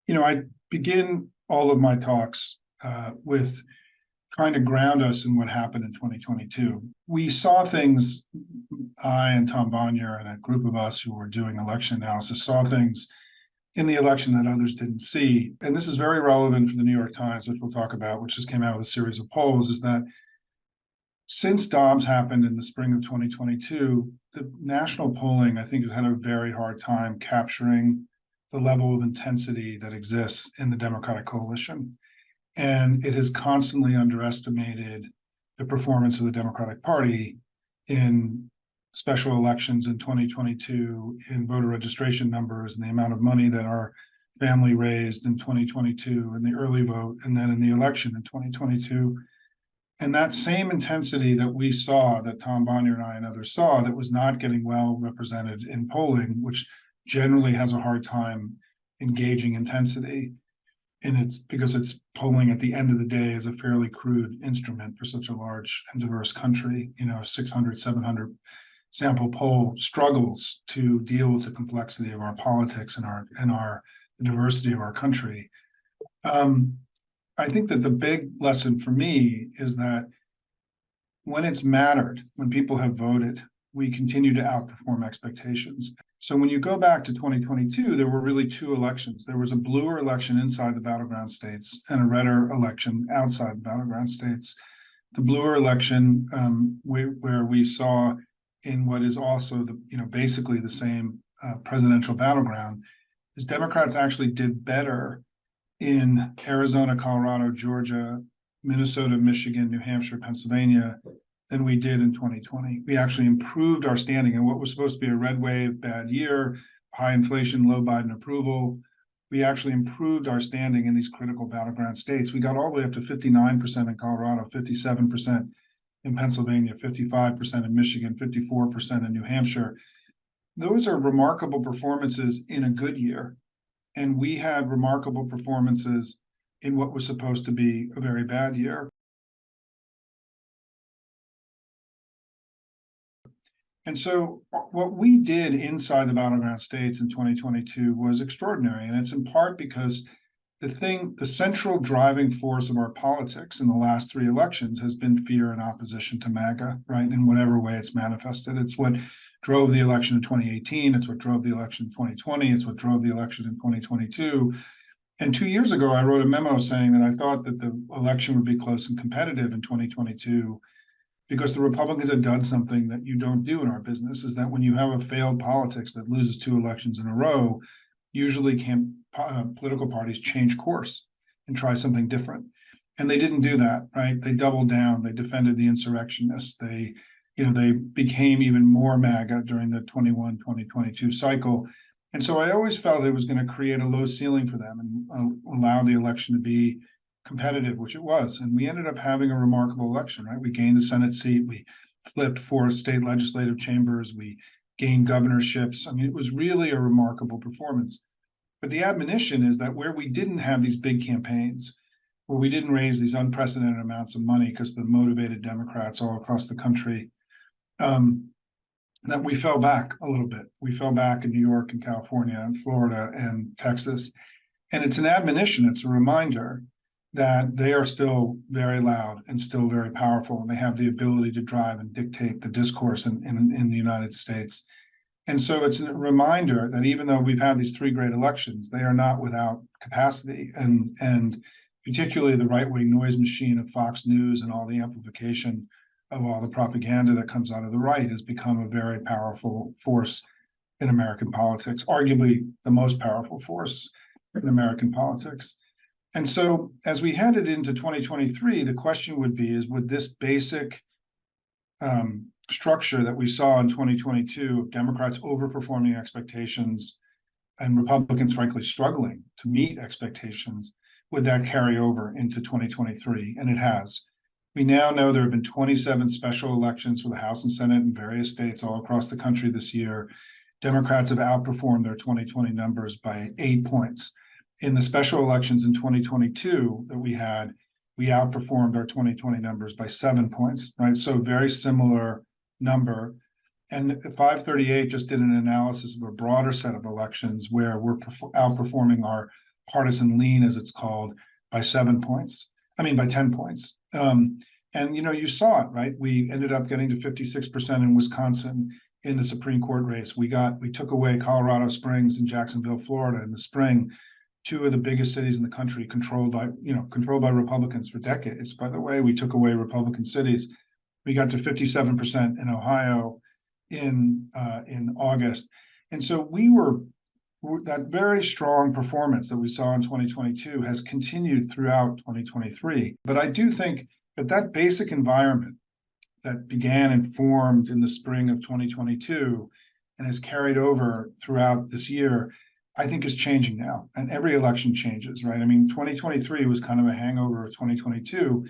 I begin all of my talks with trying to ground us in what happened in 2022. We saw things, I and Tom Bonnier and a group of us who were doing election analysis saw things in the election that others didn't see. And this is very relevant for the New York Times, which we'll talk about, which just came out with a series of polls, is that since Dobbs happened in the spring of 2022, the national polling, I think, has had a very hard time capturing the level of intensity that exists in the Democratic coalition. And it has constantly underestimated the performance of the Democratic Party in special elections in 2022, in voter registration numbers, and the amount of money that our family raised in 2022 in the early vote, and then in the election in 2022. And that same intensity that we saw, that Tom Bonnier and I and others saw, that was not getting well represented in polling, which generally has a hard time engaging intensity. And it's because it's polling at the end of the day is a fairly crude instrument for such a large and diverse country. 600, 700 sample poll struggles to deal with the complexity of our politics and the diversity of our country. I think that the big lesson for me is that when it's mattered, when people have voted, we continue to outperform expectations. So when you go back to 2022, there were really two elections. There was a bluer election inside the battleground states and a redder election outside the battleground states. The bluer election, where we saw in what is also basically the same presidential battleground, is Democrats actually did better in Arizona, Colorado, Georgia, Minnesota, Michigan, New Hampshire, Pennsylvania than we did in 2020. We actually improved our standing in what was supposed to be a red wave, bad year, high inflation, low Biden approval. We actually improved our standing in these critical battleground states. We got all the way up to 59% in Colorado, 57% in Pennsylvania, 55% in Michigan, 54% in New Hampshire. Those are remarkable performances in a good year. And we had remarkable performances in what was supposed to be a very bad year. And so what we did inside the battleground states in 2022 was extraordinary. And it's in part because the central driving force of our politics in the last three elections has been fear and opposition to MAGA, right? In whatever way it's manifested. It's what drove the election in 2018. It's what drove the election in 2020. It's what drove the election in 2022. And 2 years ago, I wrote a memo saying that I thought that the election would be close and competitive in 2022 because the Republicans had done something that you don't do in our business, is that when you have a failed politics that loses two elections in a row, usually political parties change course and try something different. And they didn't do that, right? They doubled down. They defended the insurrectionists. They became even more MAGA during the 2022 cycle. And so I always felt it was going to create a low ceiling for them and allow the election to be competitive, which it was. And we ended up having a remarkable election, right? We gained a Senate seat. We flipped 4 state legislative chambers. We gained governorships. I mean, it was really a remarkable performance. But the admonition is that where we didn't have these big campaigns, where we didn't raise these unprecedented amounts of money because the motivated Democrats all across the country, that we fell back a little bit. We fell back in New York and California and Florida and Texas. And it's an admonition, it's a reminder that they are still very loud and still very powerful. And they have the ability to drive and dictate the discourse in the United States. And so it's a reminder that even though we've had these 3 great elections, they are not without capacity. And particularly the right-wing noise machine of Fox News and all the amplification of all the propaganda that comes out of the right has become a very powerful force in American politics, arguably the most powerful force in American politics. And so as we headed into 2023, the question would be, would this basic structure that we saw in 2022 of Democrats overperforming expectations and Republicans, frankly, struggling to meet expectations, would that carry over into 2023? And it has. We now know there have been 27 special elections for the House and Senate in various states all across the country this year. Democrats have outperformed their 2020 numbers by 8 points. In the special elections in 2022 that we outperformed our 2020 numbers by 7 points, right? So very similar number. And 538 just did an analysis of a broader set of elections where we're outperforming our partisan lean, as it's called, by 7 points. By 10 points. And you saw it, right? We ended up getting to 56% in Wisconsin in the Supreme Court race. We took away Colorado Springs and Jacksonville, Florida in the spring, two of the biggest cities in the country controlled by Republicans for decades. By the way, we took away Republican cities. We got to 57% in Ohio in August. And so that very strong performance that we saw in 2022 has continued throughout 2023. But I do think that basic environment that began and formed in the spring of 2022 and has carried over throughout this year, I think is changing now. And every election changes, right? 2023 was kind of a hangover of 2022.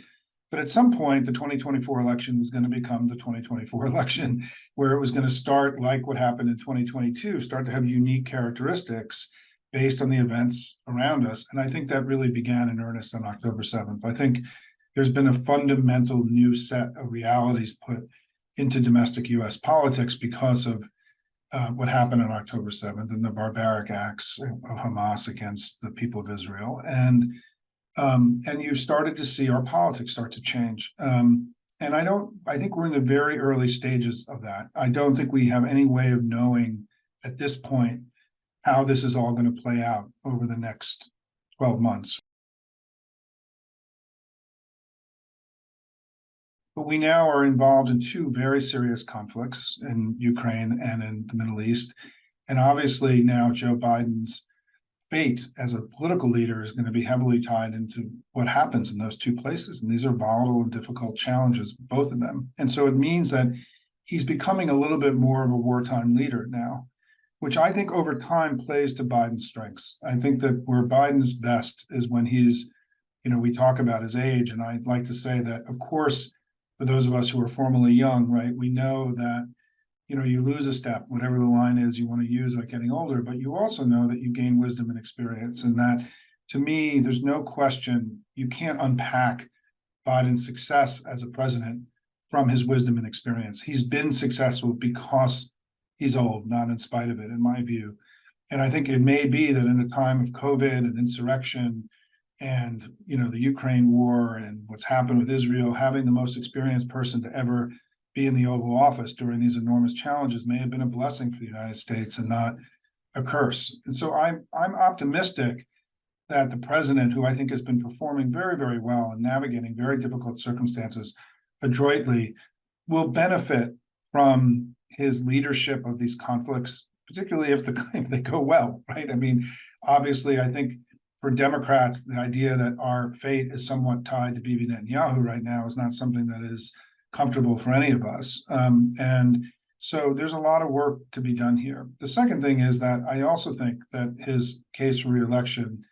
But at some point, the 2024 election was going to become the 2024 election, where it was going to start like what happened in 2022, start to have unique characteristics based on the events around us. And I think that really began in earnest on October 7th. I think there's been a fundamental new set of realities put into domestic U.S. politics because of what happened on October 7th and the barbaric acts of Hamas against the people of Israel. And you've started to see our politics start to change. And I think we're in the very early stages of that. I don't think we have any way of knowing at this point how this is all going to play out over the next 12 months. But we now are involved in two very serious conflicts in Ukraine and in the Middle East. And obviously now Joe Biden's fate as a political leader is going to be heavily tied into what happens in those two places. And these are volatile and difficult challenges, both of them. And so it means that he's becoming a little bit more of a wartime leader now, which I think over time plays to Biden's strengths. I think that where Biden's best is when he's, we talk about his age. And I'd like to say that, of course, for those of us who are formerly young, right, we know that you lose a step, whatever the line is you want to use about getting older, but you also know that you gain wisdom and experience. And that, to me, there's no question you can't unpack Biden's success as a president from his wisdom and experience. He's been successful because he's old, not in spite of it, in my view. And I think it may be that in a time of COVID and insurrection and, the Ukraine war and what's happened with Israel, having the most experienced person to ever be in the Oval Office during these enormous challenges may have been a blessing for the United States and not a curse. And so I'm optimistic that the president, who I think has been performing very, very well and navigating very difficult circumstances adroitly, will benefit from his leadership of these conflicts, particularly if they go well, right? Obviously, I think for Democrats, the idea that our fate is somewhat tied to Bibi Netanyahu right now is not something that is comfortable for any of us. And so there's a lot of work to be done here. The second thing is that I also think that his case for re-election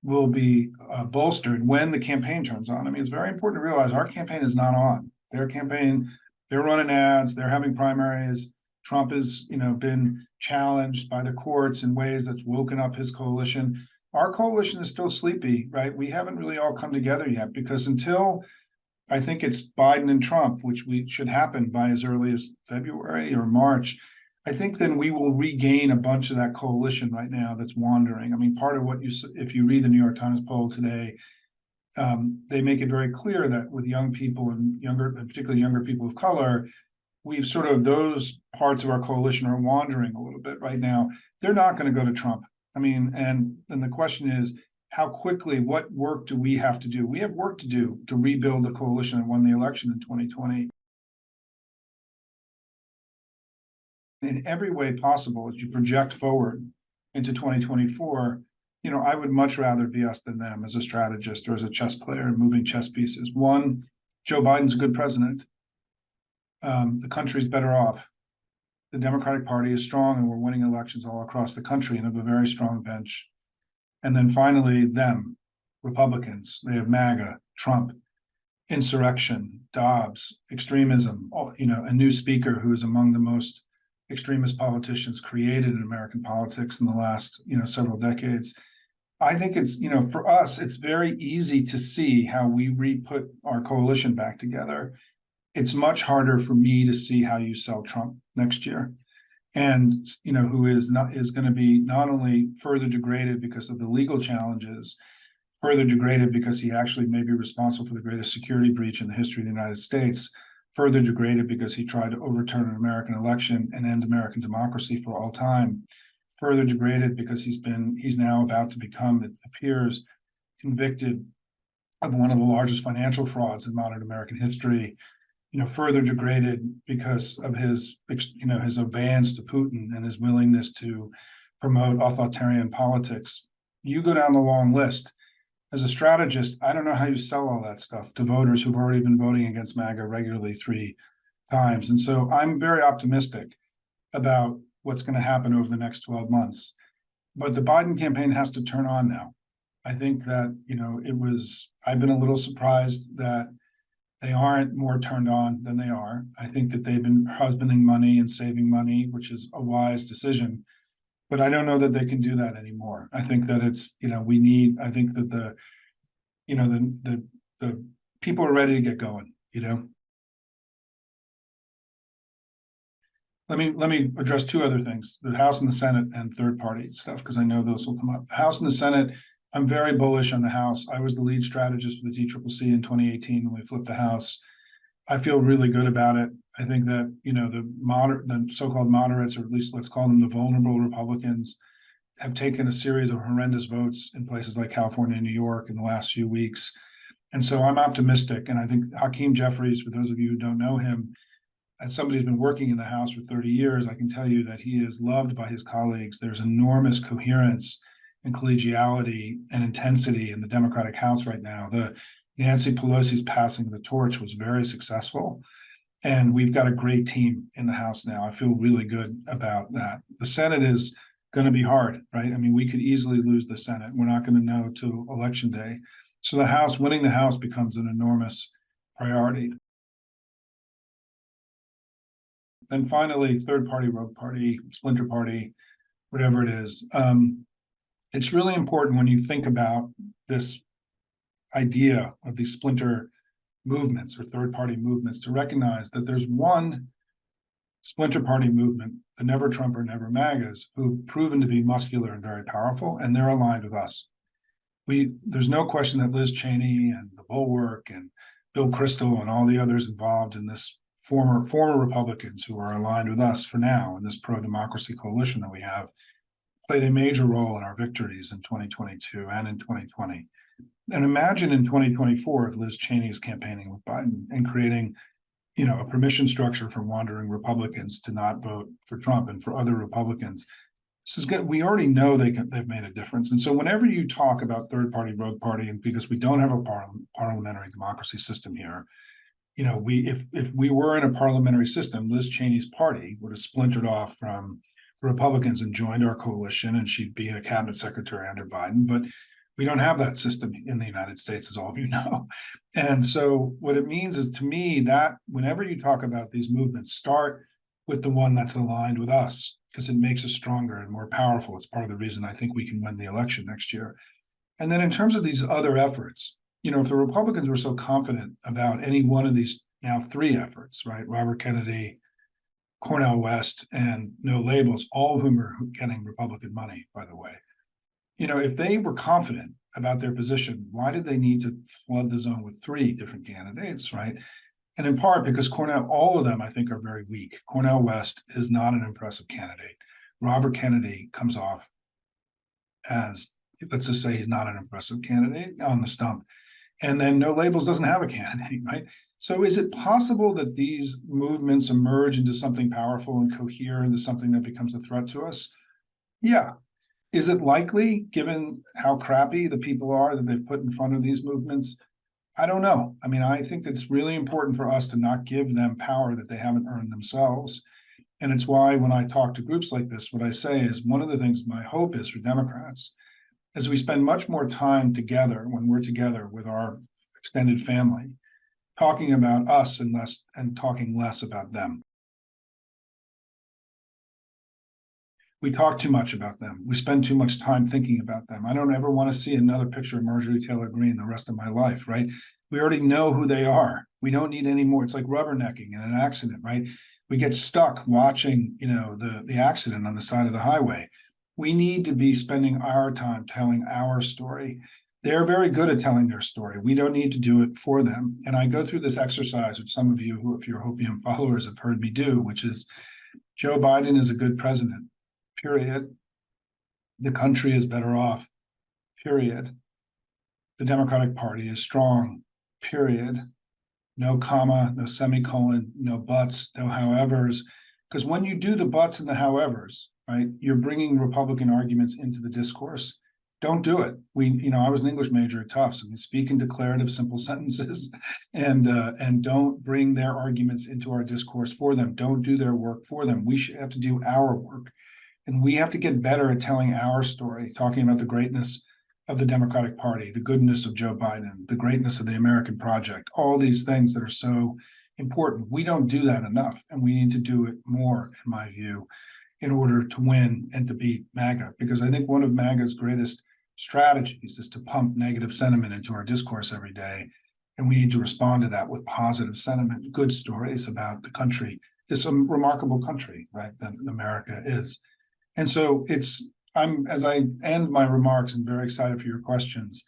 will be bolstered when the campaign turns on. It's very important to realize our campaign is not on. Their campaign, they're running ads, they're having primaries. Trump has, been challenged by the courts in ways that's woken up his coalition. Our coalition is still sleepy, right? We haven't really all come together yet because until I think it's Biden and Trump, which should happen by as early as February or March, I think then we will regain a bunch of that coalition right now that's wandering. Part of what if you read the New York Times poll today, they make it very clear that with young people and particularly younger people of color, we've sort of, those parts of our coalition are wandering a little bit right now. They're not going to go to Trump. And the question is, how quickly, what work do we have to do? We have work to do to rebuild the coalition that won the election in 2020. In every way possible, as you project forward into 2024, I would much rather be us than them as a strategist or as a chess player and moving chess pieces. One, Joe Biden's a good president. The country's better off. The Democratic Party is strong and we're winning elections all across the country and have a very strong bench. And then finally, them, Republicans, they have MAGA, Trump, insurrection, Dobbs, extremism, a new speaker who is among the most extremist politicians created in American politics in the last, several decades. I think it's, for us, it's very easy to see how we re-put our coalition back together. It's much harder for me to see how you sell Trump next year. and who is going to be not only further degraded because of the legal challenges, further degraded because he actually may be responsible for the greatest security breach in the history of the United States, further degraded because he tried to overturn an American election and end American democracy for all time, further degraded because he's now about to become, it appears, convicted of one of the largest financial frauds in modern American history, further degraded because of his obedience to Putin and his willingness to promote authoritarian politics. You go down the long list. As a strategist, I don't know how you sell all that stuff to voters who've already been voting against MAGA regularly 3 times. And so I'm very optimistic about what's going to happen over the next 12 months. But the Biden campaign has to turn on now. I think that, I've been a little surprised that they aren't more turned on than they are. I think that they've been husbanding money and saving money, which is a wise decision. But I don't know that they can do that anymore. I think that I think that the people are ready to get going, Let me address 2 other things, the House and the Senate and third party stuff, because I know those will come up. The House and the Senate, I'm very bullish on the House. I was the lead strategist for the TCCC in 2018 when we flipped the House. I feel really good about it. I think that, the so-called moderates, or at least let's call them the vulnerable Republicans, have taken a series of horrendous votes in places like California and New York in the last few weeks. And so I'm optimistic. And I think Hakeem Jeffries, for those of you who don't know him, as somebody who's been working in the House for 30 years, I can tell you that he is loved by his colleagues. There's enormous coherence and collegiality and intensity in the Democratic House right now. The Nancy Pelosi's passing of the torch was very successful, and we've got a great team in the House now. I feel really good about that. The Senate is going to be hard, right? I mean, we could easily lose the Senate. We're not going to know till Election Day. So the House, winning the House becomes an enormous priority. Then finally, third party, rogue party, splinter party, whatever it is. It's really important when you think about this idea of these splinter movements or third party movements to recognize that there's one splinter party movement, the Never Trump or Never MAGAs, who've proven to be muscular and very powerful, and they're aligned with us. There's no question that Liz Cheney and the Bulwark and Bill Kristol and all the others involved in this former Republicans who are aligned with us for now in this pro-democracy coalition that we have played a major role in our victories in 2022 and in 2020. And imagine in 2024 if Liz Cheney is campaigning with Biden and creating, a permission structure for wandering Republicans to not vote for Trump and for other Republicans. This is good. We already know they've made a difference. And so whenever you talk about third party, rogue party, and because we don't have a parliamentary democracy system here, if we were in a parliamentary system, Liz Cheney's party would have splintered off from Republicans and joined our coalition, and she'd be a cabinet secretary under Biden. But we don't have that system in the United States, as all of you know. And so what it means is, to me, that whenever you talk about these movements, start with the one that's aligned with us, because it makes us stronger and more powerful. It's part of the reason I think we can win the election next year. And then in terms of these other efforts, if the Republicans were so confident about any one of these now 3 efforts, right? Robert Kennedy, Cornel West, and No Labels, all of whom are getting Republican money, by the way. If they were confident about their position, why did they need to flood the zone with 3 different candidates, right? And in part because all of them, I think, are very weak. Cornel West is not an impressive candidate. Robert Kennedy comes off as, let's just say, he's not an impressive candidate on the stump. And then No Labels doesn't have a candidate, right? So is it possible that these movements emerge into something powerful and cohere into something that becomes a threat to us? Yeah. Is it likely, given how crappy the people are that they've put in front of these movements? I don't know. I mean, I think it's really important for us to not give them power that they haven't earned themselves. And it's why when I talk to groups like this, what I say is, one of the things my hope is for Democrats, as we spend much more time together when we're together with our extended family, talking about us and talking less about them. We talk too much about them. We spend too much time thinking about them. I don't ever want to see another picture of Marjorie Taylor Greene the rest of my life, right? We already know who they are. We don't need any more. It's like rubbernecking in an accident, right? We get stuck watching, the accident on the side of the highway. We need to be spending our time telling our story. They're very good at telling their story. We don't need to do it for them. And I go through this exercise, which some of you who, if you're Hopium followers, have heard me do, which is Joe Biden is a good president, period. The country is better off, period. The Democratic Party is strong, period. No comma, no semicolon, no buts, no howevers. Because when you do the buts and the howevers, right, you're bringing Republican arguments into the discourse. Don't do it. I was an English major at Tufts. Speak in declarative, simple sentences, and don't bring their arguments into our discourse for them. Don't do their work for them. We should have to do our work, and we have to get better at telling our story, talking about the greatness of the Democratic Party, the goodness of Joe Biden, the greatness of the American project, all these things that are so important. We don't do that enough, and we need to do it more, in my view, in order to win and to beat MAGA. Because I think one of MAGA's greatest strategies is to pump negative sentiment into our discourse every day. And we need to respond to that with positive sentiment, good stories about the country, this remarkable country, right, that America is. And so as I end my remarks, I'm very excited for your questions.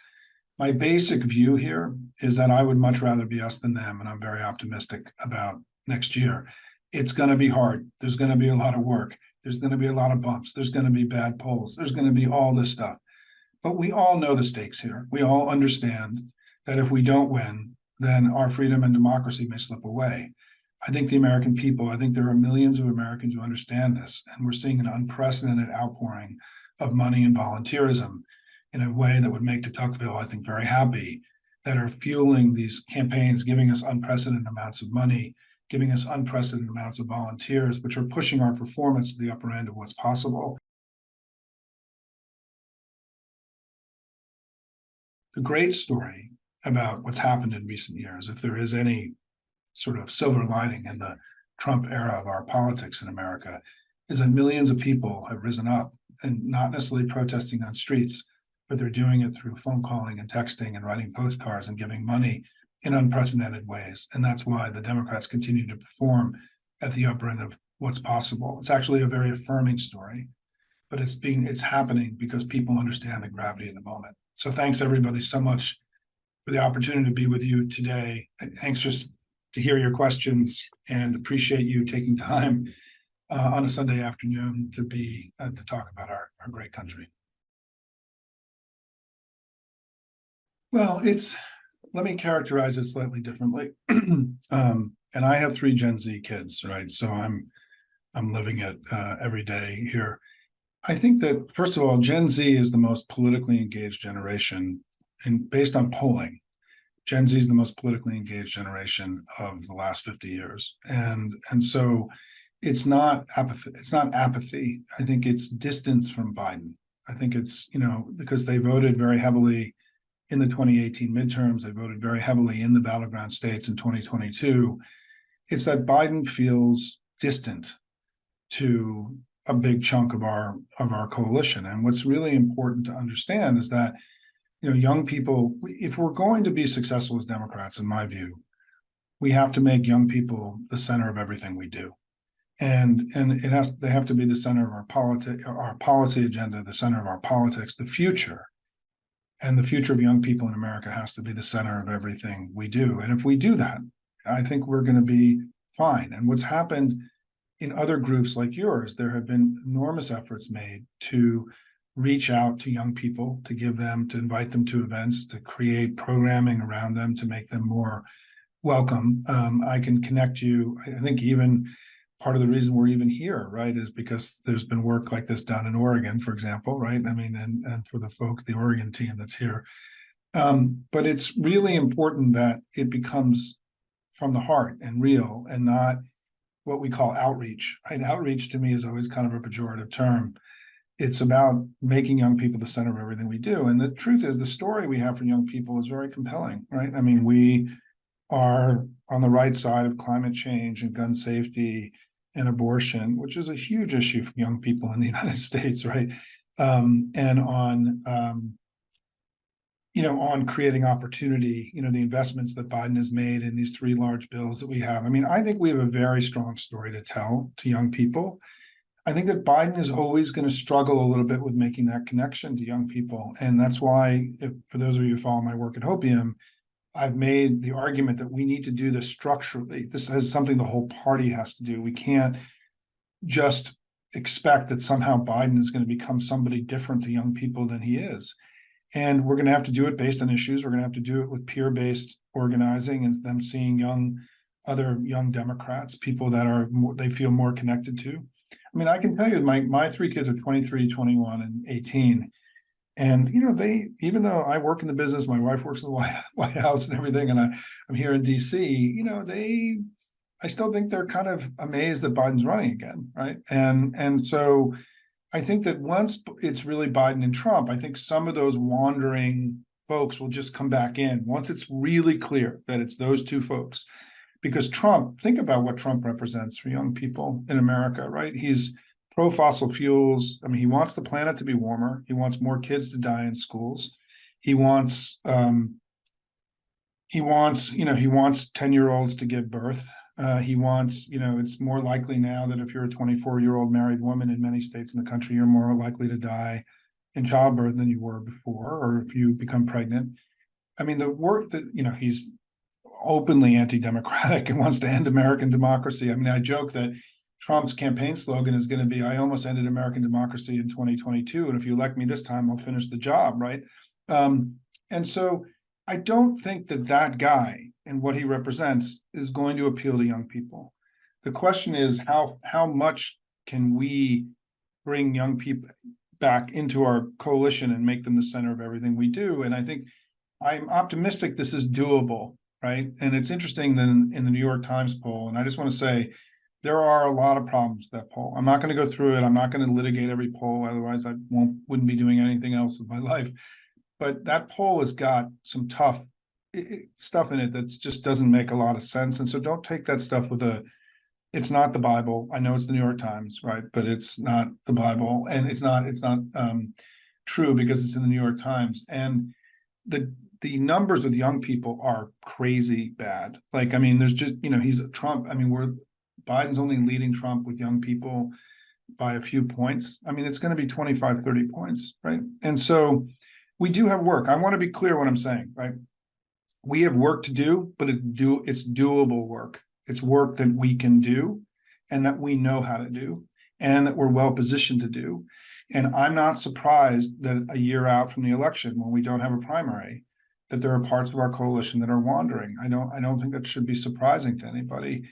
My basic view here is that I would much rather be us than them, and I'm very optimistic about next year. It's going to be hard. There's going to be a lot of work. There's going to be a lot of bumps. There's going to be bad polls. There's going to be all this stuff. But we all know the stakes here. We all understand that if we don't win, then our freedom and democracy may slip away. I think there are millions of Americans who understand this, and we're seeing an unprecedented outpouring of money and volunteerism in a way that would make de Tocqueville, I think, very happy, that are fueling these campaigns, giving us unprecedented amounts of money, giving us unprecedented amounts of volunteers, which are pushing our performance to the upper end of what's possible. The great story about what's happened in recent years, if there is any sort of silver lining in the Trump era of our politics in America, is that millions of people have risen up and not necessarily protesting on streets, but they're doing it through phone calling and texting and writing postcards and giving money in unprecedented ways. And that's why the Democrats continue to perform at the upper end of what's possible. It's actually a very affirming story, but it's happening because people understand the gravity of the moment. So thanks everybody so much for the opportunity to be with you today. Anxious to hear your questions and appreciate you taking time on a Sunday afternoon to talk about our great country. Well, let me characterize it slightly differently. And I have 3 Gen Z kids, right? So I'm living it every day here. I think that, first of all, Gen Z is the most politically engaged generation, and based on polling, Gen Z is the most politically engaged generation of the last 50 years. And so it's not apathy. I think it's distance from Biden. I think it's, because they voted very heavily in the 2018 midterms, they voted very heavily in the battleground states in 2022. It's that Biden feels distant to a big chunk of our coalition. And what's really important to understand is that, young people, if we're going to be successful as Democrats, in my view, we have to make young people the center of everything we do. And they have to be the center of our policy agenda, the center of our politics, the future. And the future of young people in America has to be the center of everything we do. And if we do that, I think we're going to be fine. And what's happened in other groups like yours, there have been enormous efforts made to reach out to young people, to invite them to events, to create programming around them, to make them more welcome. I can connect you. I think even part of the reason we're even here, right, is because there's been work like this done in Oregon, for example, right? I mean, and for the Oregon team that's here. But it's really important that it becomes from the heart and real, and not what we call outreach, right? Outreach to me is always kind of a pejorative term. It's about making young people the center of everything we do. And the truth is, the story we have for young people is very compelling, right? I mean, we are on the right side of climate change and gun safety and abortion, which is a huge issue for young people in the United States, right? And on on creating opportunity, the investments that Biden has made in these three large bills that we have. I mean, I think we have a very strong story to tell to young people. I think that Biden is always going to struggle a little bit with making that connection to young people. And that's why, for those of you who follow my work at Hopium, I've made the argument that we need to do this structurally. This is something the whole party has to do. We can't just expect that somehow Biden is going to become somebody different to young people than he is. And we're going to have to do it based on issues. We're going to have to do it with peer-based organizing and them seeing other young Democrats, people that they feel more connected to. I mean, I can tell you my three kids are 23, 21, and 18. And, even though I work in the business, my wife works in the White House and everything, and I'm here in DC, I still think they're kind of amazed that Biden's running again, right? And so I think that once it's really Biden and Trump, I think some of those wandering folks will just come back in once it's really clear that it's those two folks. Because think about what Trump represents for young people in America, right? He's pro-fossil fuels. I mean, he wants the planet to be warmer. He wants more kids to die in schools. He wants 10-year-olds to give birth. He wants, it's more likely now that if you're a 24-year-old married woman in many states in the country, you're more likely to die in childbirth than you were before, or if you become pregnant. I mean, the work that, he's openly anti-democratic and wants to end American democracy. I mean, I joke that Trump's campaign slogan is going to be, "I almost ended American democracy in 2022. And if you elect me this time, I'll finish the job," right? And so I don't think that guy and what he represents is going to appeal to young people. The question is, how much can we bring young people back into our coalition and make them the center of everything we do? And I think I'm optimistic this is doable, right? And it's interesting that in the New York Times poll, and I just want to say, there are a lot of problems with that poll. I'm not going to go through it. I'm not going to litigate every poll. Otherwise, I wouldn't be doing anything else with my life. But that poll has got some tough stuff in it that just doesn't make a lot of sense. And so don't take that stuff it's not the Bible. I know it's the New York Times, right? But it's not the Bible, and it's not true because it's in the New York Times. And the numbers with young people are crazy bad. Like, I mean, there's just, he's Trump. I mean, Biden's only leading Trump with young people by a few points. I mean, it's going to be 25, 30 points, right? And so we do have work. I want to be clear what I'm saying, right? We have work to do, but it's doable work. It's work that we can do and that we know how to do and that we're well positioned to do. And I'm not surprised that a year out from the election, when we don't have a primary, that there are parts of our coalition that are wandering. I don't think that should be surprising to anybody.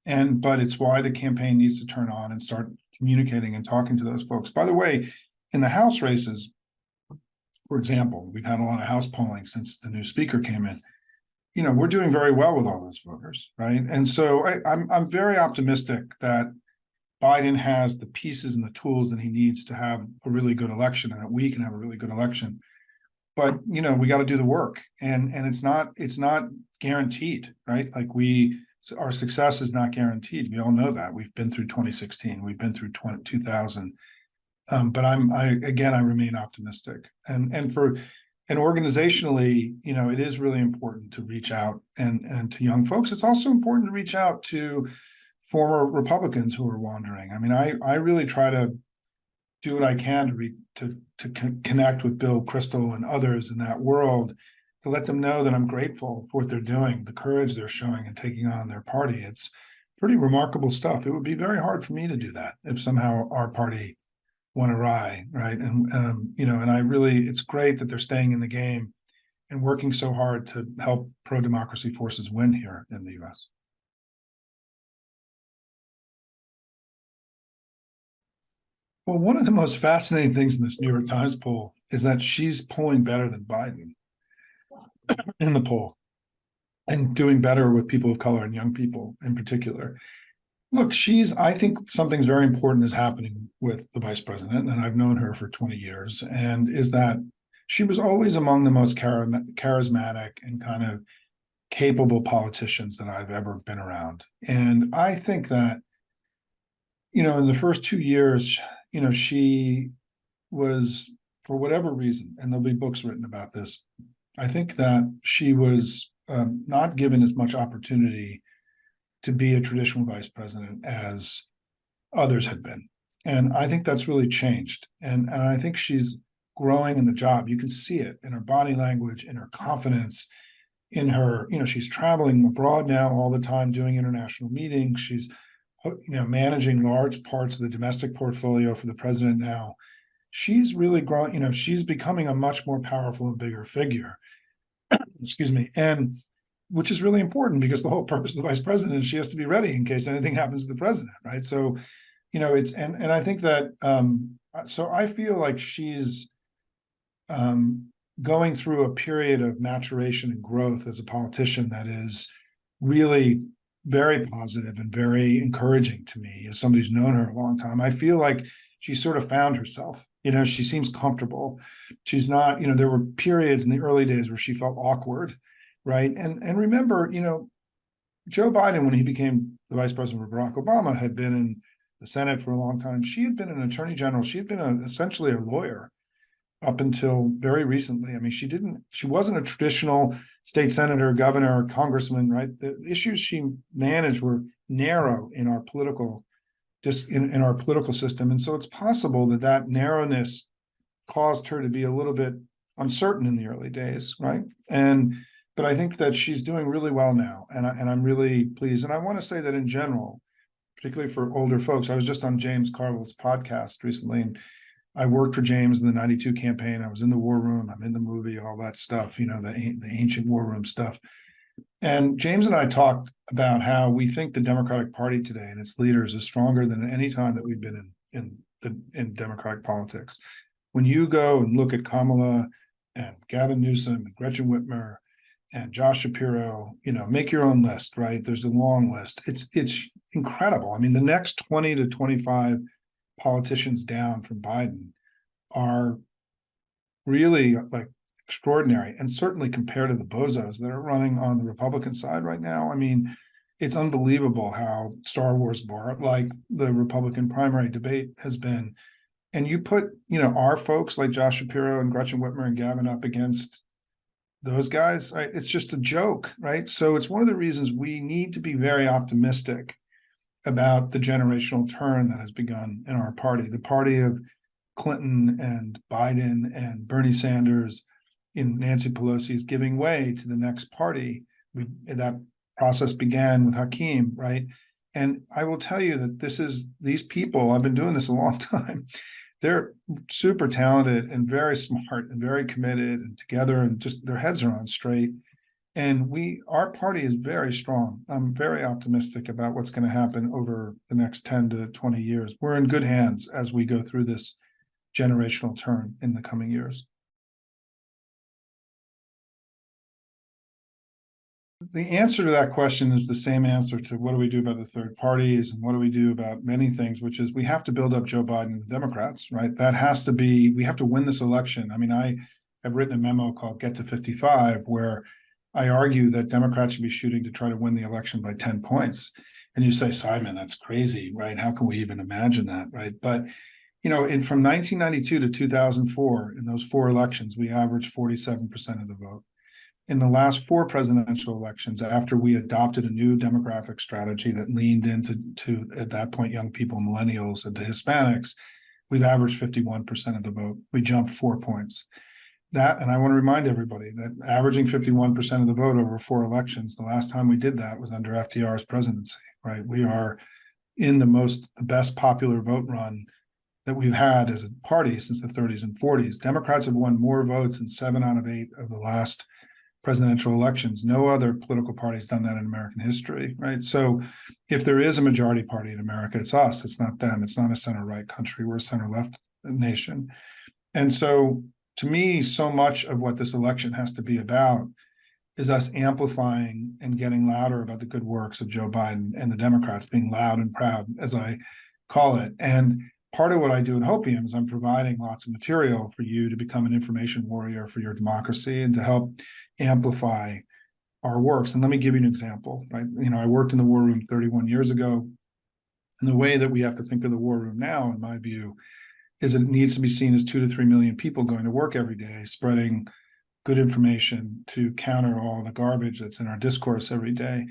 But it's why the campaign needs to turn on and start communicating and talking to those folks. By the way, in the House races, for example, we've had a lot of House polling since the new speaker came in. We're doing very well with all those voters, right? And so I'm very optimistic that Biden has the pieces and the tools that he needs to have a really good election, and that we can have a really good election. But we got to do the work, and it's not guaranteed, right? Like our success is not guaranteed. We all know that. We've been through 2016. We've been through 2000. But I remain optimistic. And organizationally, it is really important to reach out and to young folks. It's also important to reach out to former Republicans who are wandering. I mean, I really try to do what I can to connect with Bill Kristol and others in that world, to let them know that I'm grateful for what they're doing, the courage they're showing and taking on their party. It's pretty remarkable stuff. It would be very hard for me to do that if somehow our party went awry, right? And it's great that they're staying in the game and working so hard to help pro-democracy forces win here in the U.S. Well, one of the most fascinating things in this New York Times poll is that she's polling better than Biden in the poll, and doing better with people of color and young people in particular. Look, I think something's very important is happening with the vice president, and I've known her for 20 years, and is that she was always among the most charismatic and kind of capable politicians that I've ever been around. And I think that, in the first 2 years, she was, for whatever reason, and there'll be books written about this, I think that she was not given as much opportunity to be a traditional vice president as others had been. And I think that's really changed. And I think she's growing in the job. You can see it in her body language, in her confidence, in her, she's traveling abroad now all the time, doing international meetings. She's, managing large parts of the domestic portfolio for the president now. She's really growing, she's becoming a much more powerful and bigger figure. Excuse me. And which is really important because the whole purpose of the vice president is she has to be ready in case anything happens to the president, right? So, it's and I think that so I feel like she's going through a period of maturation and growth as a politician that is really very positive and very encouraging to me as somebody who's known her a long time. I feel like she sort of found herself. She seems comfortable. She's not, there were periods in the early days where she felt awkward, right? And remember, Joe Biden, when he became the vice president for Barack Obama, had been in the Senate for a long time. She had been an attorney general. She had been essentially a lawyer up until very recently. I mean, she wasn't a traditional state senator, governor, congressman, right? The issues she managed were narrow in our political, just in our political system. And so it's possible that narrowness caused her to be a little bit uncertain in the early days, right? But I think that she's doing really well now, and I'm really pleased. And I want to say that in general, particularly for older folks, I was just on James Carville's podcast recently, and I worked for James in the '92 campaign. I was in the war room. I'm in the movie, all that stuff, the ancient war room stuff. And James and I talked about how we think the Democratic Party today and its leaders is stronger than any time that we've been in Democratic politics. When you go and look at Kamala and Gavin Newsom and Gretchen Whitmer and Josh Shapiro, make your own list, right? There's a long list. It's incredible. I mean, the next 20 to 25 politicians down from Biden are really like extraordinary, and certainly compared to the bozos that are running on the Republican side right now. I mean, it's unbelievable how Star Wars bar like the Republican primary debate has been. And you put, our folks like Josh Shapiro and Gretchen Whitmer and Gavin up against those guys, right? It's just a joke, right? So it's one of the reasons we need to be very optimistic about the generational turn that has begun in our party, the party of Clinton and Biden and Bernie Sanders in Nancy Pelosi is giving way to the next party. That process began with Hakeem, right? And I will tell you that these people, I've been doing this a long time. They're super talented and very smart and very committed and together, and just their heads are on straight. And our party is very strong. I'm very optimistic about what's going to happen over the next 10 to 20 years. We're in good hands as we go through this generational turn in the coming years. The answer to that question is the same answer to what do we do about the third parties and what do we do about many things, which is we have to build up Joe Biden and the Democrats, right? We have to win this election. I mean, I have written a memo called Get to 55, where I argue that Democrats should be shooting to try to win the election by 10 points. And you say, Simon, that's crazy, right? How can we even imagine that, right? But, from 1992 to 2004, in those four elections, we averaged 47% of the vote. In the last four presidential elections, after we adopted a new demographic strategy that leaned into, at that point, young people, millennials, and to Hispanics, we've averaged 51% of the vote. We jumped 4 points. And I want to remind everybody that averaging 51% of the vote over four elections, the last time we did that was under FDR's presidency, right? We are in the best popular vote run that we've had as a party since the 30s and 40s. Democrats have won more votes in 7 out of 8 of the last presidential elections. No other political party has done that in American history, right? So if there is a majority party in America, it's us, it's not them. It's not a center-right country. We're a center-left nation. And so to me, so much of what this election has to be about is us amplifying and getting louder about the good works of Joe Biden and the Democrats, being loud and proud, as I call it. And part of what I do at Hopium is I'm providing lots of material for you to become an information warrior for your democracy and to help amplify our works. And let me give you an example, right? I worked in the war room 31 years ago. And the way that we have to think of the war room now, in my view, is that it needs to be seen as 2 to 3 million people going to work every day, spreading good information to counter all the garbage that's in our discourse every day.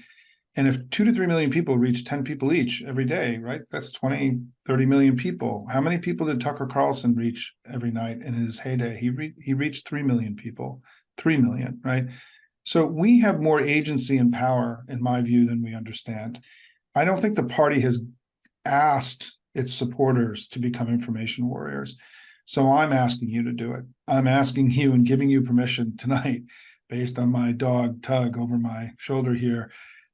And if 2 to 3 million people reach 10 people each every day, right, that's 20, 30 million people. How many people did Tucker Carlson reach every night in his heyday? He reached 3 million people, 3 million, right? So we have more agency and power, in my view, than we understand. I don't think the party has asked its supporters to become information warriors. So I'm asking you to do it. I'm asking you and giving you permission tonight, based on my dog Tug over my shoulder here,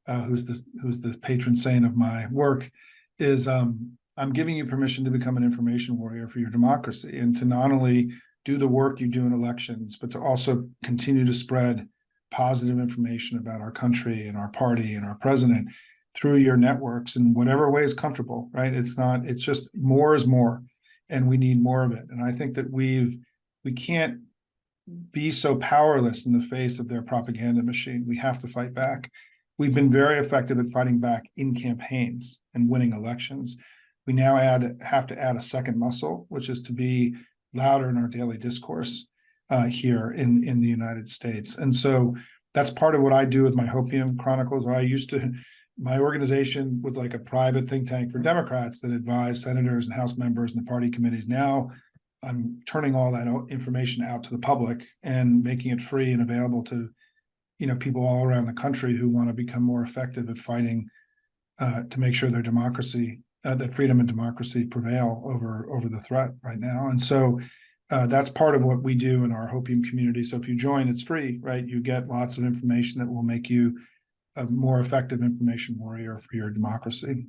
who's the patron saint of my work, is I'm giving you permission to become an information warrior for your democracy, and to not only do the work you do in elections, but to also continue to spread positive information about our country and our party and our president through your networks in whatever way is comfortable, right? It's just more is more, and we need more of it. And I think that we can't be so powerless in the face of their propaganda machine. We have to fight back. We've been very effective at fighting back in campaigns and winning elections. We now have to add a second muscle, which is to be louder in our daily discourse here in the United States. And so that's part of what I do with my Hopium Chronicles, where my organization was like a private think tank for Democrats that advised senators and House members and the party committees. Now I'm turning all that information out to the public and making it free and available to people all around the country who want to become more effective at fighting to make sure their democracy, that freedom and democracy prevail over the threat right now. And so that's part of what we do in our Hopium community. So if you join, it's free, right? You get lots of information that will make you a more effective information warrior for your democracy.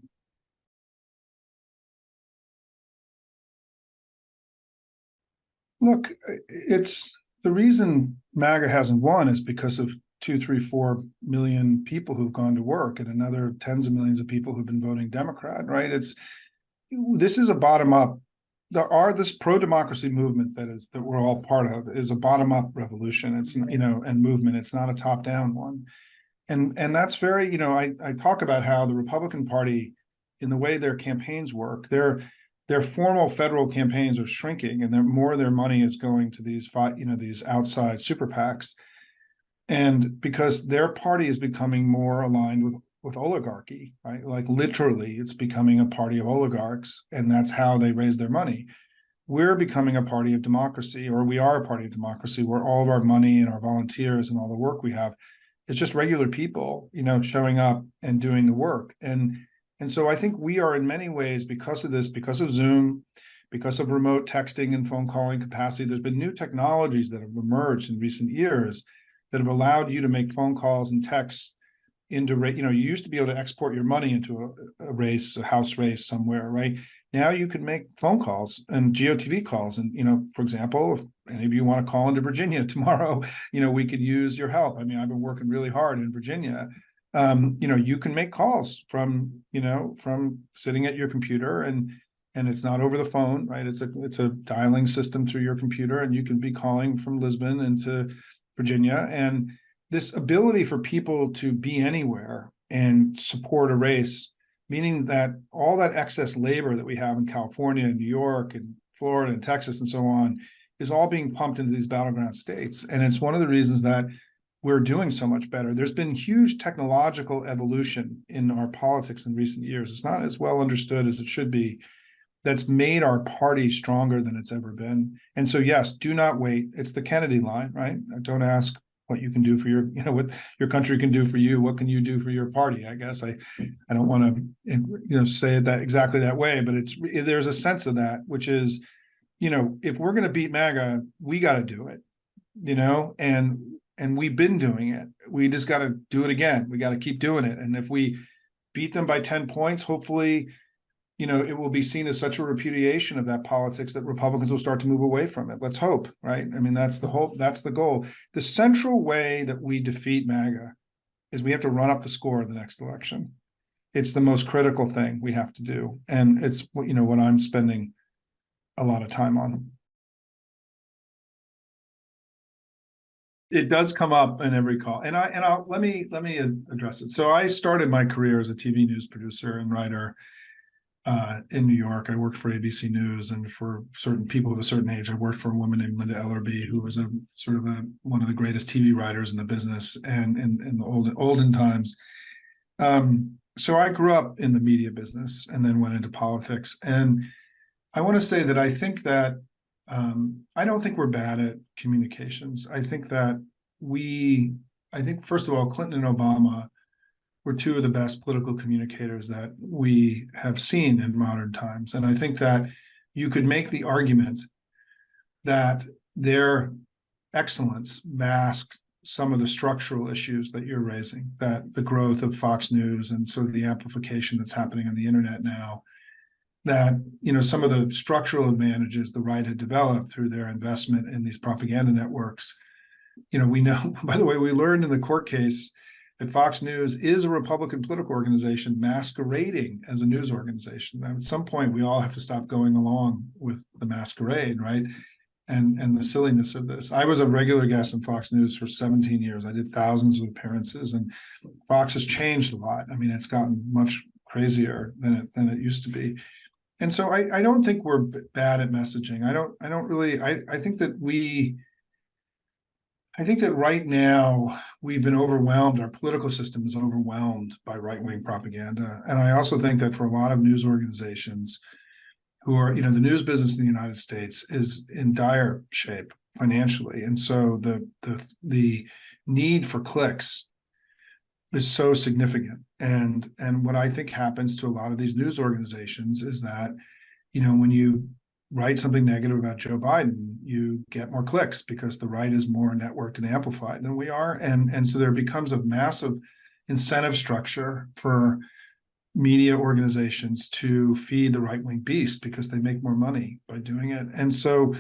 Look, it's the reason MAGA hasn't won is because of 2, 3, 4 million people who've gone to work and another tens of millions of people who've been voting Democrat, right? This is a bottom up. This pro-democracy movement that we're all part of is a bottom-up revolution. It's and movement. It's not a top-down one, and that's very I talk about how the Republican Party, in the way their campaigns work, their formal federal campaigns are shrinking, and more of their money is going to these these outside super PACs, and because their party is becoming more aligned with oligarchy, right? Like literally, it's becoming a party of oligarchs, and that's how they raise their money. We're becoming a party of democracy, or we are a party of democracy, where all of our money and our volunteers and all the work we have, it's just regular people, showing up and doing the work. And so I think we are in many ways, because of this, because of Zoom, because of remote texting and phone calling capacity, there's been new technologies that have emerged in recent years that have allowed you to make phone calls and texts into, you used to be able to export your money into a house race somewhere, right? Now you can make phone calls and GOTV calls. And, for example, if any of you want to call into Virginia tomorrow, we could use your help. I mean, I've been working really hard in Virginia. You can make calls from sitting at your computer, and it's not over the phone, right? It's a dialing system through your computer, and you can be calling from Lisbon into Virginia. And this ability for people to be anywhere and support a race, meaning that all that excess labor that we have in California and New York and Florida and Texas and so on is all being pumped into these battleground states. And it's one of the reasons that we're doing so much better. There's been huge technological evolution in our politics in recent years. It's not as well understood as it should be. That's made our party stronger than it's ever been. And so, yes, do not wait. It's the Kennedy line, right? Don't ask what you can do for what your country can do for you. What can you do for your party? I guess I don't want to, say it that exactly that way, but there's a sense of that, which is, if we're going to beat MAGA, we got to do it, and we've been doing it. We just got to do it again. We got to keep doing it. And if we beat them by 10 points, hopefully, it will be seen as such a repudiation of that politics that Republicans will start to move away from it. Let's hope, right? I mean, that's the goal. The central way that we defeat MAGA is we have to run up the score in the next election. It's the most critical thing we have to do. And it's, what I'm spending a lot of time on. It does come up in every call, and let me address it. So I started my career as a TV news producer and writer in New York. I worked for ABC News, and for certain people of a certain age, I worked for a woman named Linda Ellerby, who was a sort of one of the greatest TV writers in the business and in the olden times. So I grew up in the media business and then went into politics. And I want to say that I think that I don't think we're bad at communications. I think that first of all, Clinton and Obama were two of the best political communicators that we have seen in modern times. And I think that you could make the argument that their excellence masks some of the structural issues that you're raising, that the growth of Fox News and sort of the amplification that's happening on the internet now, that, some of the structural advantages the right had developed through their investment in these propaganda networks. We know, by the way, we learned in the court case that Fox News is a Republican political organization masquerading as a news organization. At some point, we all have to stop going along with the masquerade, right? And the silliness of this. I was a regular guest on Fox News for 17 years. I did thousands of appearances, and Fox has changed a lot. I mean, it's gotten much crazier than it used to be. And so I don't think we're bad at messaging. I think that right now we've been overwhelmed. Our political system is overwhelmed by right-wing propaganda. And I also think that for a lot of news organizations who are, the news business in the United States is in dire shape financially. And so the need for clicks is so significant. And what I think happens to a lot of these news organizations is that, when you write something negative about Joe Biden, you get more clicks because the right is more networked and amplified than we are. And so there becomes a massive incentive structure for media organizations to feed the right-wing beast because they make more money by doing it. And so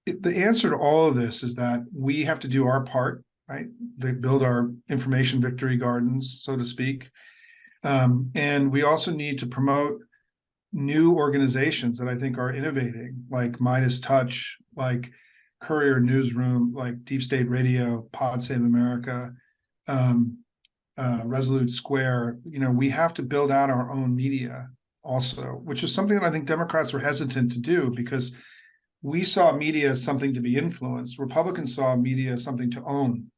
the answer to all of this is that we have to do our part, right? They build our information victory gardens, so to speak. And we also need to promote new organizations that I think are innovating, like Midas Touch, like Courier Newsroom, like Deep State Radio, Pod Save America, Resolute Square. We have to build out our own media also, which is something that I think Democrats were hesitant to do because we saw media as something to be influenced. Republicans saw media as something to own.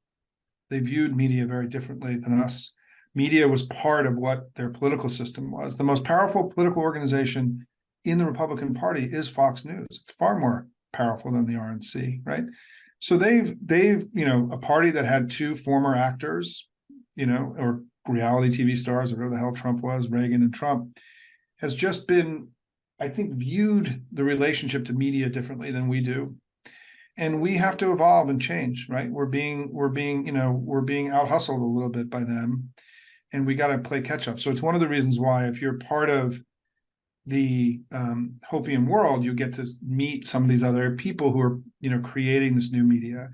They viewed media very differently than us. Media was part of what their political system was. The most powerful political organization in the Republican Party is Fox News. It's far more powerful than the RNC, right? So they've a party that had two former actors, or reality TV stars, or whatever the hell Trump was, Reagan and Trump, has just been, I think, viewed the relationship to media differently than we do. And we have to evolve and change, right? We're being out hustled a little bit by them, and we got to play catch up. So it's one of the reasons why, if you're part of the Hopium world, you get to meet some of these other people who are, creating this new media.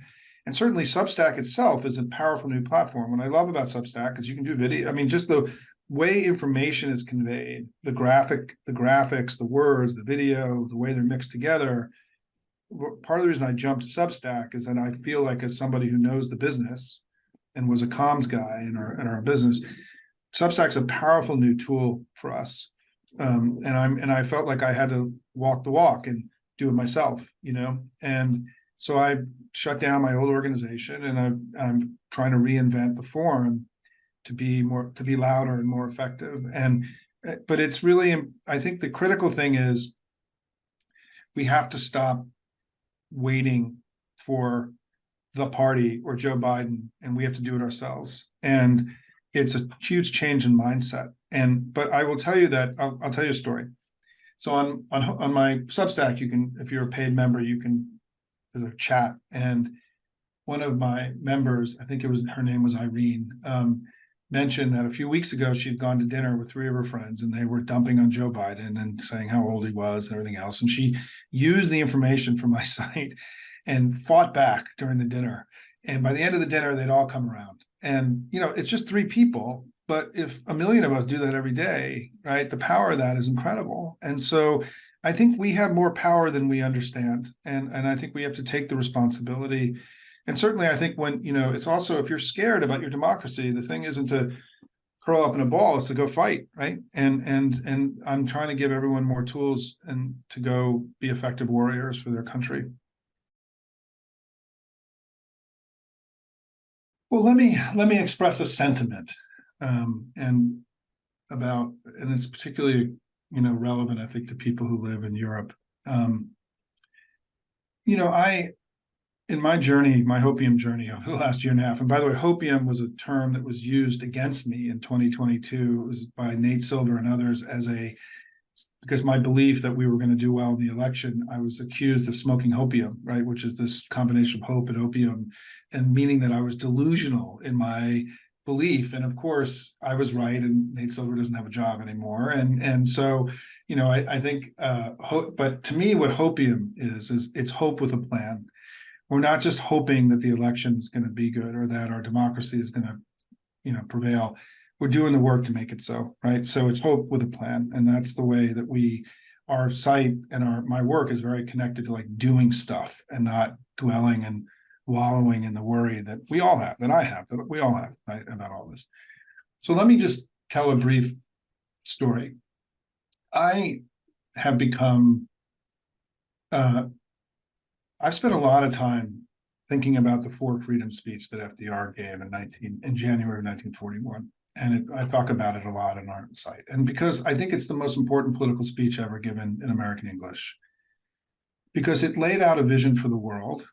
And certainly Substack itself is a powerful new platform. What I love about Substack is you can do video. I mean, just the way information is conveyed, the graphics, the words, the video, the way they're mixed together. Part of the reason I jumped to Substack is that I feel like, as somebody who knows the business and was a comms guy in our business, Substack's a powerful new tool for us. And I felt like I had to walk the walk and do it myself, and so I shut down my old organization, and I'm trying to reinvent the forum to be louder and more effective. But it's really, I think the critical thing is we have to stop waiting for the party or Joe Biden, and we have to do it ourselves. And it's a huge change in mindset. But I will tell you that I'll tell you a story. So on my Substack, you can, if you're a paid member, there's a chat, and one of my members, I think her name was Irene, mentioned that a few weeks ago she'd gone to dinner with three of her friends, and they were dumping on Joe Biden and saying how old he was and everything else. And she used the information from my site and fought back during the dinner. And by the end of the dinner, they'd all come around. And, it's just three people. But if a million of us do that every day, right, the power of that is incredible. And so I think we have more power than we understand. And I think we have to take the responsibility. And certainly I think when, it's also, if you're scared about your democracy, the thing isn't to curl up in a ball is to go fight, right? And I'm trying to give everyone more tools and to go be effective warriors for their country. Well, let me express a sentiment, and it's particularly relevant, I think, to people who live in Europe. Um, I in my journey, my hopium journey over the last year and a half, and by the way, hopium was a term that was used against me in 2022. It was by Nate Silver and others because my belief that we were going to do well in the election, I was accused of smoking hopium, right, which is this combination of hope and opium, and meaning that I was delusional in my belief. And of course, I was right, and Nate Silver doesn't have a job anymore. And so, I think, but to me, what hopium is it's hope with a plan. We're not just hoping that the election is going to be good or that our democracy is going to, prevail. We're doing the work to make it so, right? So it's hope with a plan, and that's the way that our site and my work is very connected to like doing stuff and not dwelling and wallowing in the worry that we all have, that I have, that we all have, right, about all this. So let me just tell a brief story. I have become I've spent a lot of time thinking about the Four Freedoms speech that FDR gave in January of 1941. And I talk about it a lot on our site. And because I think it's the most important political speech ever given in American English, because it laid out a vision for the world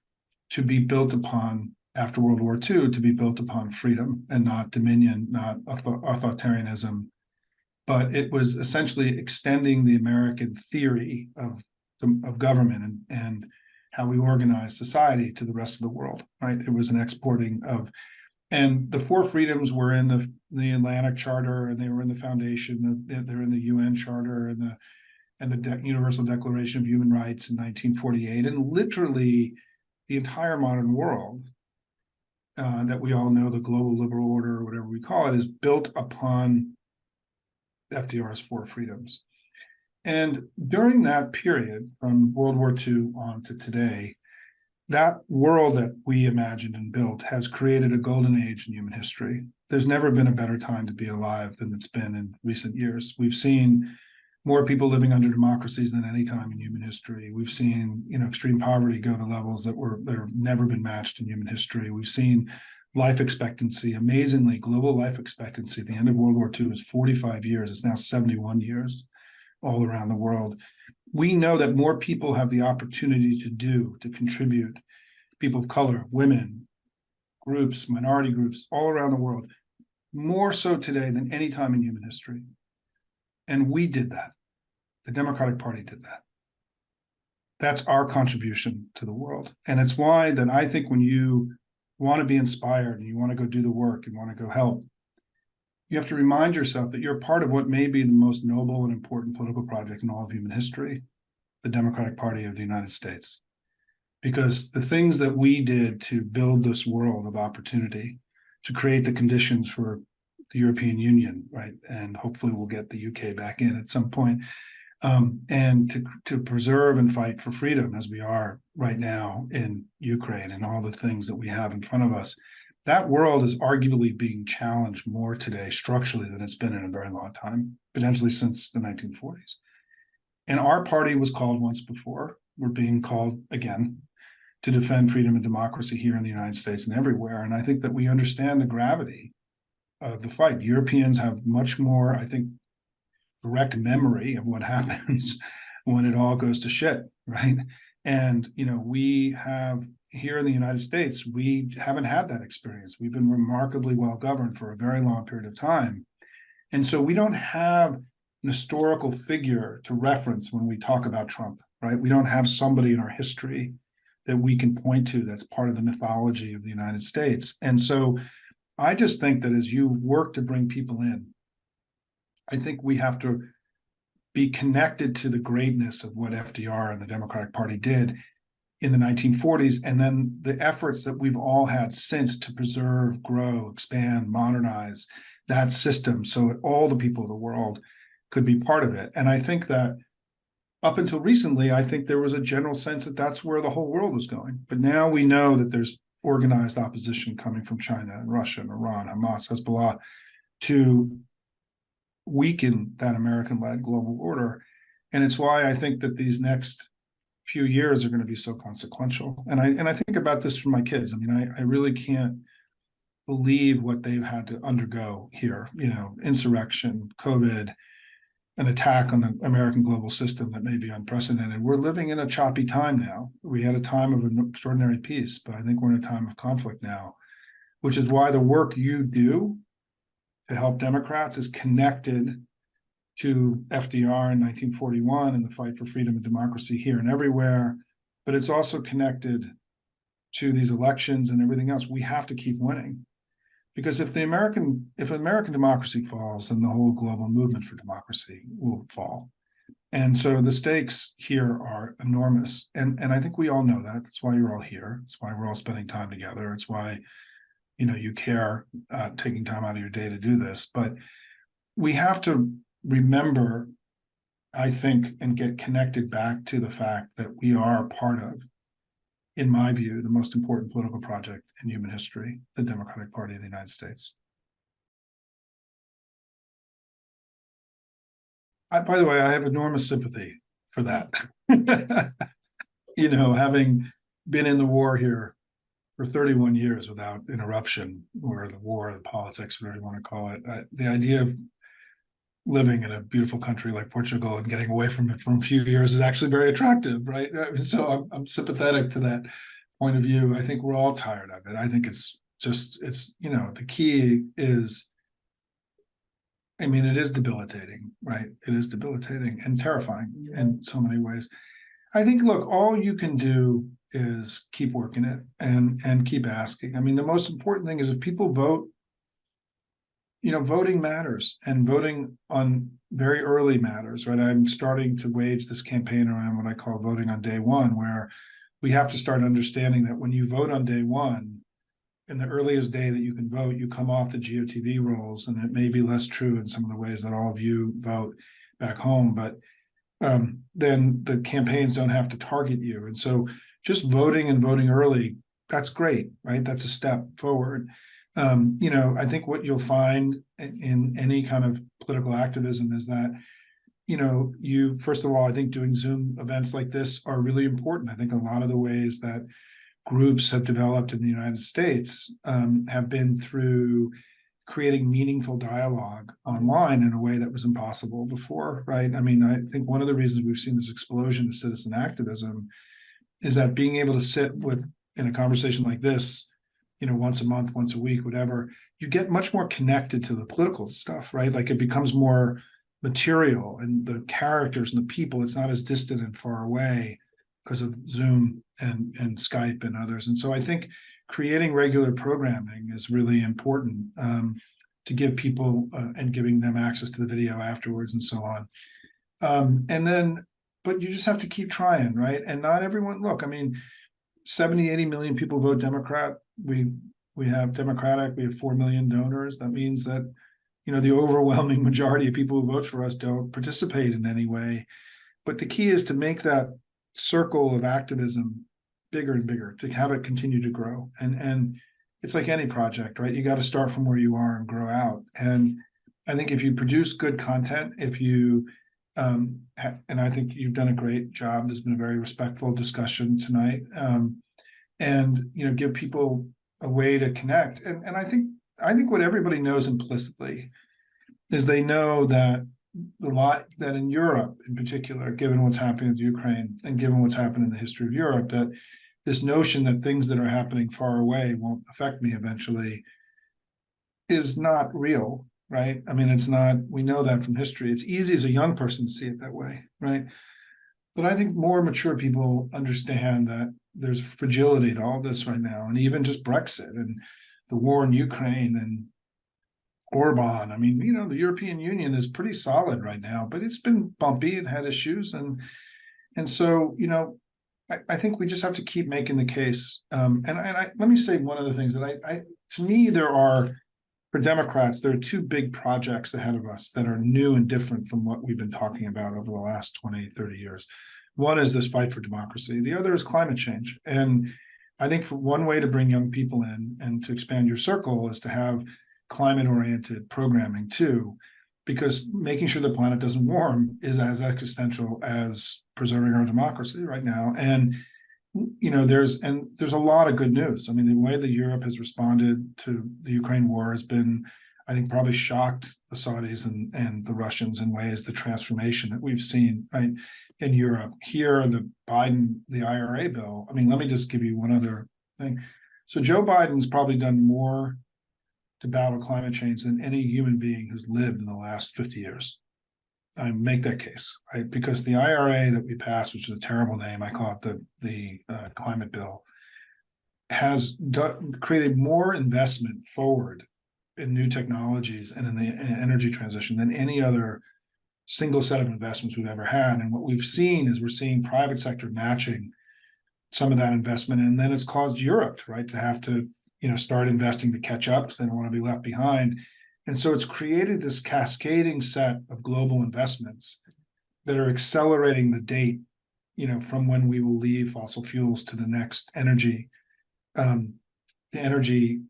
to be built upon, after World War II, to be built upon freedom and not dominion, not authoritarianism. But it was essentially extending the American theory of government and how we organize society to the rest of the world, right? It was an exporting of, and the Four Freedoms were in the Atlantic Charter, and they were in the foundation, they're in the UN Charter and the Universal Declaration of Human Rights in 1948, and literally the entire modern world that we all know, the global liberal order or whatever we call it, is built upon FDR's Four Freedoms. And during that period, from World War II on to today, that world that we imagined and built has created a golden age in human history. There's never been a better time to be alive than it's been in recent years. We've seen more people living under democracies than any time in human history. We've seen, extreme poverty go to levels that have never been matched in human history. We've seen life expectancy, amazingly, global life expectancy at the end of World War II was 45 years. It's now 71 years. All around the world. We know that more people have the opportunity to contribute, people of color, women, groups, minority groups, all around the world, more so today than any time in human history. And we did that. The Democratic Party did that. That's our contribution to the world. And it's why that I think when you want to be inspired and you want to go do the work and want to go help, you have to remind yourself that you're part of what may be the most noble and important political project in all of human history, the Democratic Party of the United States. Because the things that we did to build this world of opportunity, to create the conditions for the European Union, right? And hopefully we'll get the UK back in at some point, and to preserve and fight for freedom as we are right now in Ukraine and all the things that we have in front of us. That world is arguably being challenged more today structurally than it's been in a very long time, potentially since the 1940s. And our party was called once before. We're being called again to defend freedom and democracy here in the United States and everywhere. And I think that we understand the gravity of the fight. Europeans have much more, I think, direct memory of what happens when it all goes to shit, right? And, we have here in the United States, we haven't had that experience. We've been remarkably well governed for a very long period of time. And so we don't have an historical figure to reference when we talk about Trump, right? We don't have somebody in our history that we can point to that's part of the mythology of the United States. And so I just think that as you work to bring people in, I think we have to be connected to the greatness of what FDR and the Democratic Party did in the 1940s, and then the efforts that we've all had since to preserve, grow, expand, modernize that system so that all the people of the world could be part of it. And I think that up until recently, I think there was a general sense that that's where the whole world was going. But now we know that there's organized opposition coming from China and Russia and Iran, Hamas, Hezbollah, to weaken that American-led global order. And it's why I think that these next few years are going to be so consequential. And I think about this for my kids. I mean, I really can't believe what they've had to undergo here, insurrection, COVID, an attack on the American global system that may be unprecedented. We're living in a choppy time now. We had a time of an extraordinary peace, but I think we're in a time of conflict now, which is why the work you do to help Democrats is connected to FDR in 1941 and the fight for freedom and democracy here and everywhere, but it's also connected to these elections and everything else. We have to keep winning, because if American democracy falls, then the whole global movement for democracy will fall. And so the stakes here are enormous, and I think we all know that. That's why you're all here. It's why we're all spending time together. It's why you care, taking time out of your day to do this. But we have to remember, I think, and get connected back to the fact that we are part of, in my view, the most important political project in human history, the Democratic Party of the United States. By the way, I have enormous sympathy for that. Having been in the war here for 31 years without interruption, or the war, the politics, whatever you want to call it, the idea of living in a beautiful country like Portugal and getting away from it for a few years is actually very attractive, right? So I'm sympathetic to that point of view. I think we're all tired of it. I think it's the key is, I mean, it is debilitating, right? It is debilitating and terrifying in so many ways. I think, look, all you can do is keep working it and keep asking. I mean, the most important thing is if people vote, voting matters, and voting on very early matters, right? I'm starting to wage this campaign around what I call voting on day one, where we have to start understanding that when you vote on day one, in the earliest day that you can vote, you come off the GOTV rolls, and it may be less true in some of the ways that all of you vote back home, but then the campaigns don't have to target you. And so just voting and voting early, that's great, right? That's a step forward. I think what you'll find in any kind of political activism is that, you, first of all, I think doing Zoom events like this are really important. I think a lot of the ways that groups have developed in the United States have been through creating meaningful dialogue online in a way that was impossible before, right? I mean, I think one of the reasons we've seen this explosion of citizen activism is that being able to sit in a conversation like this, once a month, once a week, whatever, you get much more connected to the political stuff, right? Like it becomes more material, and the characters and the people, it's not as distant and far away because of Zoom and Skype and others. And so I think creating regular programming is really important to give people and giving them access to the video afterwards and so on. But you just have to keep trying, right? And not everyone, look, I mean, 70, 80 million people vote Democrat. We have Democratic, we have 4 million donors. That means that, the overwhelming majority of people who vote for us don't participate in any way. But the key is to make that circle of activism bigger and bigger, to have it continue to grow. And it's like any project, right? You got to start from where you are and grow out. And I think if you produce good content, if you and I think you've done a great job. There's been a very respectful discussion tonight, and give people a way to connect. And I think what everybody knows implicitly is they know that that in Europe, in particular, given what's happening with Ukraine and given what's happened in the history of Europe, that this notion that things that are happening far away won't affect me eventually is not real. Right? I mean, it's not, we know that from history. It's easy as a young person to see it that way, right? But I think more mature people understand that there's fragility to all this right now, and even just Brexit and the war in Ukraine and Orban. I mean, the European Union is pretty solid right now, but it's been bumpy and had issues. And so, I think we just have to keep making the case. And let me say one of the things that to me, for Democrats, there are two big projects ahead of us that are new and different from what we've been talking about over the last 20, 30 years. One is this fight for democracy. The other is climate change. And I think for one way to bring young people in and to expand your circle is to have climate-oriented programming too, because making sure the planet doesn't warm is as existential as preserving our democracy right now. And there's a lot of good news. I mean, the way that Europe has responded to the Ukraine war has been, I think, probably shocked the Saudis and the Russians in ways. The transformation that we've seen, right, in Europe. Here, the IRA bill. I mean, let me just give you one other thing. So Joe Biden's probably done more to battle climate change than any human being who's lived in the last 50 years. I make that case, right? Because the IRA that we passed, which is a terrible name, I call it the climate bill, has created more investment forward in new technologies and in the energy transition than any other single set of investments we've ever had. And what we've seen is we're seeing private sector matching some of that investment, and then it's caused Europe, right, to have to start investing to catch up because they don't want to be left behind. And so it's created this cascading set of global investments that are accelerating the date, from when we will leave fossil fuels to the next energy, the energy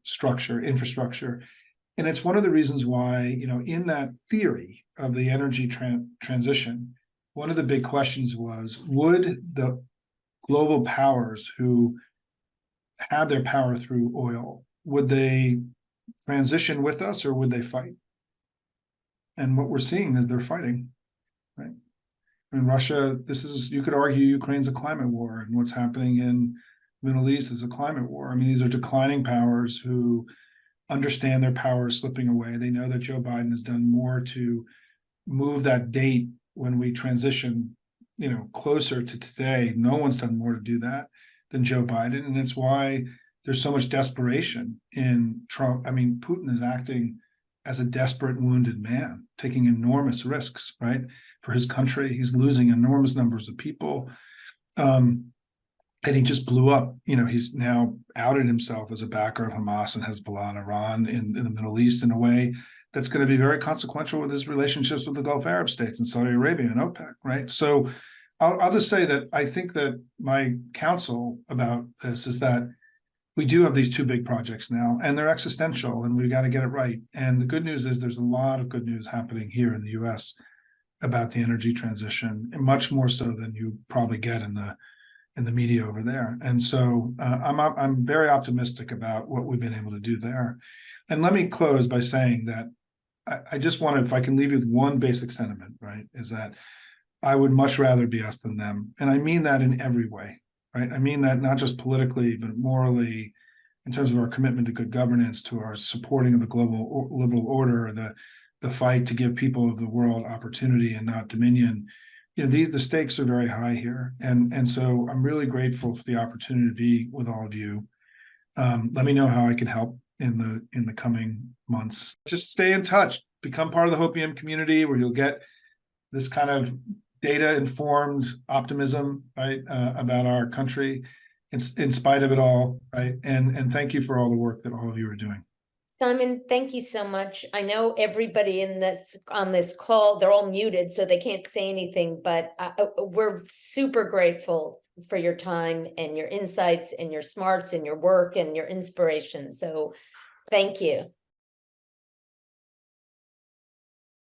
infrastructure. And it's one of the reasons why, in that theory of the energy transition, one of the big questions was, would the global powers who had their power through oil, would they transition with us or would they fight? And what we're seeing is they're fighting, right? I mean, Russia, you could argue Ukraine's a climate war, and what's happening in the Middle East is a climate war. I mean, these are declining powers who understand their power is slipping away. They know that Joe Biden has done more to move that date when we transition, closer to today. No one's done more to do that than Joe Biden. And it's why there's so much desperation in Trump. I mean, Putin is acting as a desperate, wounded man, taking enormous risks, right, for his country. He's losing enormous numbers of people. And he just blew up. He's now outed himself as a backer of Hamas and Hezbollah and Iran in the Middle East in a way that's going to be very consequential with his relationships with the Gulf Arab states and Saudi Arabia and OPEC, right? So I'll just say that I think that my counsel about this is that we do have these two big projects now, and they're existential, and we've got to get it right. And the good news is there's a lot of good news happening here in the U.S. about the energy transition, and much more so than you probably get in the media over there. And so I'm very optimistic about what we've been able to do there. And let me close by saying that I just want to, if I can leave you with one basic sentiment, right, is that I would much rather be us than them. And I mean that in every way, right? I mean that not just politically, but morally, in terms of our commitment to good governance, to our supporting of the global liberal order, the fight to give people of the world opportunity and not dominion. The stakes are very high here. And so I'm really grateful for the opportunity to be with all of you. Let me know how I can help in the coming months. Just stay in touch, become part of the Hopium community, where you'll get this kind of data-informed optimism, right, about our country in spite of it all, right? And thank you for all the work that all of you are doing. Simon, thank you so much. I know everybody on this call, they're all muted, so they can't say anything, but we're super grateful for your time and your insights and your smarts and your work and your inspiration. So thank you.